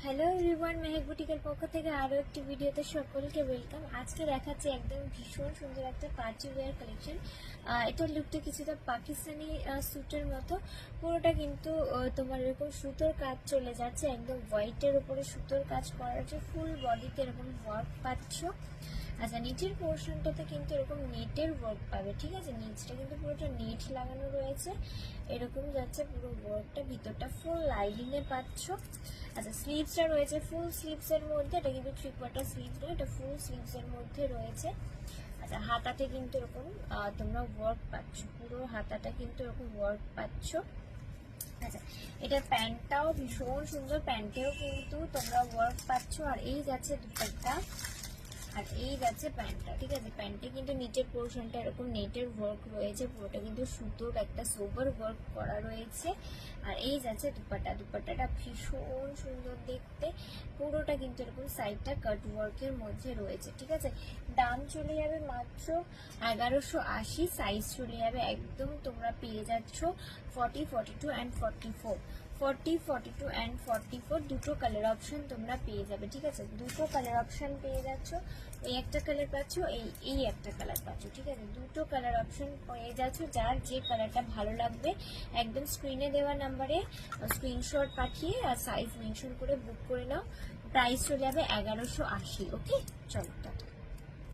Hello everyone, Mehak বুটিকের পক্ষ থেকে আরও একটি ভিডিওতে সকলকে ওয়েলকাম। আজকে দেখাচ্ছি একদম ভীষণ সুন্দর একটা পার্টি ওয়্যার কালেকশন। এটার লুকটা কিছুটা পাকিস্তানি স্যুটের মতো, পুরোটা কিন্তু তোমার এরকম সুতোর কাজ চলে যাচ্ছে, একদম হোয়াইটের উপরে সুতোর কাজ করা আছে, ফুল বডিতে এরকম ওয়ার্ক পাচ্ছ। আচ্ছা, নিচের পোর্শনটাতে কিন্তু এরকম নেটের ওয়ার্ক পাবে, ঠিক আছে। নিচটা কিন্তু পুরোটা নেট লাগানো রয়েছে, এরকম যাচ্ছে পুরো ওয়ার্কটা, ভিতরটা ফুল লাইনিংয়ে পাচ্ছ। আচ্ছা, স্লিভসটা রয়েছে ফুল স্লিভসের মধ্যে, এটা কিন্তু 3/4 স্লিভস নয়, এটা ফুল স্লিভসের মধ্যে রয়েছে। আচ্ছা, হাতাতে কিন্তু এরকম তোমরা ওয়ার্ক পাচ্ছ, পুরো হাতাটা কিন্তু এরকম ওয়ার্ক পাচ্ছ। আচ্ছা, এটা প্যান্টটাও ভীষণ সুন্দর, প্যান্টেও কিন্তু তোমরা ওয়ার্ক পাচ্ছ। আর এই যাচ্ছে দুপাট্টা, আর এই যাচ্ছে প্যান্টটা, ঠিক আছে। প্যান্টে কিন্তু নিচের পোর্শনটা এরকম নেটের ওয়ার্ক রয়েছে, পুরোটা কিন্তু সুতোর একটা সোবার ওয়ার্ক করা রয়েছে। আর এই যাচ্ছে দুপাট্টা, দুপাট্টাটা ভীষণ সুন্দর দেখতে, পুরোটা কিন্তু এরকম সাইডটা কাট ওয়ার্কের মধ্যে রয়েছে, ঠিক আছে। দাম চলে যাবে মাত্র 1180, সাইজ চলে যাবে একদম তোমরা পেয়ে যাচ্ছ 40, 42 অ্যান্ড 44, 40, 42 অ্যান্ড 44 দুটো কালার অপশন তোমরা পেয়ে যাবে, ঠিক আছে। দুটো কালার অপশন পেয়ে যাচ্ছ, এই একটা কালার পাচ্ছ, এই একটা কালার পাচ্ছ, ঠিক আছে। দুটো কালার অপশন পেয়ে যাচ্ছ, যার যে কালারটা ভালো লাগবে একদম স্ক্রিনে দেওয়া নাম্বারে স্ক্রিনশট পাঠিয়ে আর সাইজ মেনশন করে বুক করে নাও। প্রাইস চলে যাবে 1180। ওকে, চলো টাটা।